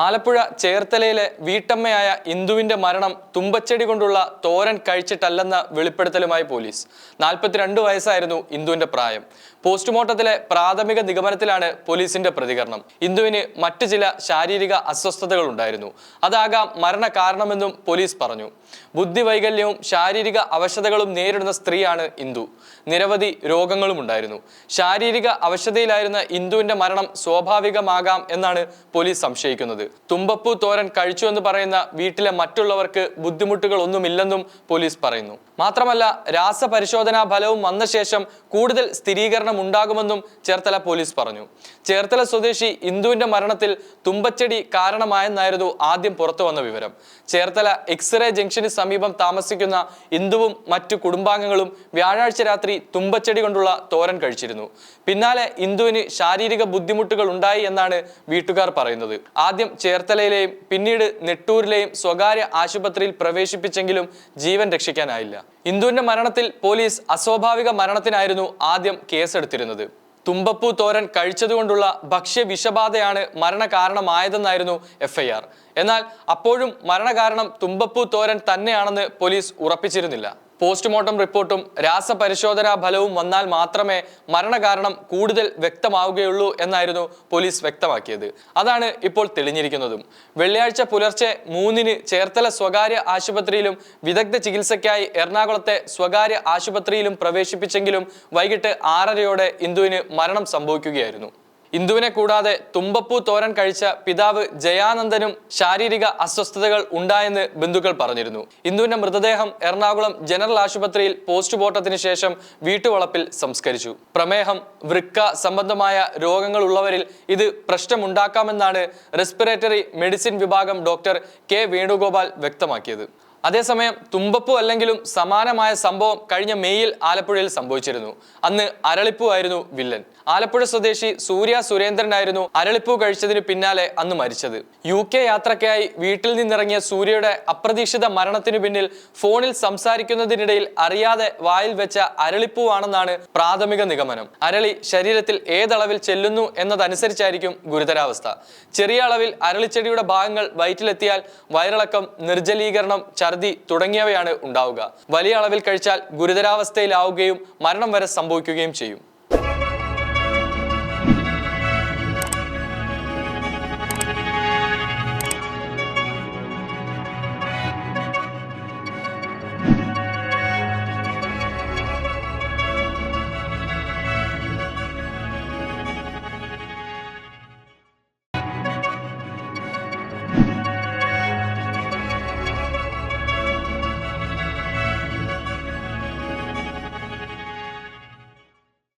ആലപ്പുഴ ചേർത്തലയിലെ വീട്ടമ്മയായ ഇന്ദുവിന്റെ മരണം തുമ്പച്ചെടി കൊണ്ടുള്ള തോരൻ കഴിച്ചിട്ടല്ലെന്ന വെളിപ്പെടുത്തലുമായി പോലീസ്. 42 വയസ്സായിരുന്നു ഇന്ദുവിന്റെ പ്രായം. പോസ്റ്റ്മോർട്ടത്തിലെ പ്രാഥമിക നിഗമനത്തിലാണ് പോലീസിന്റെ പ്രതികരണം. ഇന്ദുവിന് മറ്റു ചില ശാരീരിക അസ്വസ്ഥതകൾ ഉണ്ടായിരുന്നു. അതാകാം മരണ കാരണമെന്നും പോലീസ് പറഞ്ഞു. ബുദ്ധിവൈകല്യവും ശാരീരിക അവശതകളും നേരിടുന്ന സ്ത്രീയാണ് ഇന്ദു. നിരവധി രോഗങ്ങളും ഉണ്ടായിരുന്നു. ശാരീരിക അവശതയിലായിരുന്ന ഇന്ദുവിന്റെ മരണം സ്വാഭാവികമാകാം എന്നാണ് പോലീസ് സംശയിക്കുന്നത്. തുമ്പപ്പൂ തോരൻ കഴിച്ചു എന്ന് പറയുന്ന വീട്ടിലെ മറ്റുള്ളവർക്ക് ബുദ്ധിമുട്ടുകൾ ഒന്നുമില്ലെന്നും പോലീസ് പറയുന്നു. മാത്രമല്ല, രാസപരിശോധനാ ഫലവും വന്ന ശേഷം കൂടുതൽ സ്ഥിരീകരണം ഉണ്ടാകുമെന്നും ചേർത്തല പോലീസ് പറഞ്ഞു. ചേർത്തല സ്വദേശി ഇന്ദുവിന്റെ മരണത്തിൽ തുമ്പച്ചെടി കാരണമായെന്നായിരുന്നു ആദ്യം പുറത്തു വന്ന വിവരം. ചേർത്തല എക്സ്റേ ജംഗ്ഷന് സമീപം താമസിക്കുന്ന ഇന്ദുവും മറ്റു കുടുംബാംഗങ്ങളും വ്യാഴാഴ്ച രാത്രി തുമ്പച്ചെടി കൊണ്ടുള്ള തോരൻ കഴിച്ചിരുന്നു. പിന്നാലെ ഇന്ദുവിന് ശാരീരിക ബുദ്ധിമുട്ടുകൾ ഉണ്ടായി എന്നാണ് വീട്ടുകാർ പറയുന്നത്. ആദ്യം ചേർത്തലയിലെയും പിന്നീട് നെട്ടൂരിലെയും സ്വകാര്യ ആശുപത്രിയിൽ പ്രവേശിപ്പിച്ചെങ്കിലും ജീവൻ രക്ഷിക്കാനായില്ല. ഇന്ദുവിന്റെ മരണത്തിൽ പോലീസ് അസ്വാഭാവിക മരണത്തിനായിരുന്നു ആദ്യം കേസെടുത്തിരുന്നത്. തുമ്പപ്പൂ തോരൻ കഴിച്ചതുകൊണ്ടുള്ള ഭക്ഷ്യ വിഷബാധയാണ് മരണകാരണമായതെന്നായിരുന്നു FIR. എന്നാൽ അപ്പോഴും മരണകാരണം തുമ്പപ്പൂ തോരൻ തന്നെയാണെന്ന് പോലീസ് ഉറപ്പിച്ചിരുന്നില്ല. പോസ്റ്റ്മോർട്ടം റിപ്പോർട്ടും രാസപരിശോധനാ ഫലവും വന്നാൽ മാത്രമേ മരണകാരണം കൂടുതൽ വ്യക്തമാവുകയുള്ളൂ എന്നായിരുന്നു പോലീസ് വ്യക്തമാക്കിയത്. അതാണ് ഇപ്പോൾ തെളിഞ്ഞിരിക്കുന്നതും. വെള്ളിയാഴ്ച പുലർച്ചെ 3-ന് ചേർത്തല സ്വകാര്യ ആശുപത്രിയിലും വിദഗ്ധ ചികിത്സയ്ക്കായി എറണാകുളത്തെ സ്വകാര്യ ആശുപത്രിയിലും പ്രവേശിപ്പിച്ചെങ്കിലും വൈകിട്ട് 6:30-യോടെ ഇന്ദുവിന് മരണം സംഭവിക്കുകയായിരുന്നു. ഇന്ദുവിനെ കൂടാതെ തുമ്പപ്പൂ തോരൻ കഴിച്ച പിതാവ് ജയാനന്ദനും ശാരീരിക അസ്വസ്ഥതകൾ ഉണ്ടായെന്ന് ബന്ധുക്കൾ പറഞ്ഞിരുന്നു. ഇന്ദുവിന്റെ മൃതദേഹം എറണാകുളം ജനറൽ ആശുപത്രിയിൽ പോസ്റ്റ്മോർട്ടത്തിന് ശേഷം വീട്ടുവളപ്പിൽ സംസ്കരിച്ചു. പ്രമേഹം, വൃക്ക സംബന്ധമായ രോഗങ്ങൾ ഉള്ളവരിൽ ഇത് പ്രശ്നമുണ്ടാക്കാമെന്നാണ് റെസ്പിറേറ്ററി മെഡിസിൻ വിഭാഗം ഡോക്ടർ K വേണുഗോപാൽ വ്യക്തമാക്കിയത്. അതേസമയം തുമ്പപ്പൂ അല്ലെങ്കിലും സമാനമായ സംഭവം കഴിഞ്ഞ മെയ്യിൽ ആലപ്പുഴയിൽ സംഭവിച്ചിരുന്നു. അന്ന് അരളിപ്പൂ ആയിരുന്നു വില്ലൻ. ആലപ്പുഴ സ്വദേശി സൂര്യ സുരേന്ദ്രനായിരുന്നു അരളിപ്പൂ കഴിച്ചതിന് പിന്നാലെ അന്ന് മരിച്ചത്. UK യാത്രയ്ക്കായി വീട്ടിൽ നിന്നിറങ്ങിയ സൂര്യയുടെ അപ്രതീക്ഷിത മരണത്തിനു പിന്നിൽ ഫോണിൽ സംസാരിക്കുന്നതിനിടയിൽ അറിയാതെ വായിൽ വെച്ച അരളിപ്പൂവാണെന്നാണ് പ്രാഥമിക നിഗമനം. അരളി ശരീരത്തിൽ ഏതളവിൽ ചെല്ലുന്നു എന്നതനുസരിച്ചായിരിക്കും ഗുരുതരാവസ്ഥ. ചെറിയ അളവിൽ അരളിച്ചെടിയുടെ ഭാഗങ്ങൾ വയറ്റിലെത്തിയാൽ വയറിളക്കം, നിർജ്ജലീകരണം, ഛർദി തുടങ്ങിയവയാണ് ഉണ്ടാവുക. വലിയ അളവിൽ കഴിച്ചാൽ ഗുരുതരാവസ്ഥയിലാവുകയും മരണം വരെ സംഭവിക്കുകയും ചെയ്യും.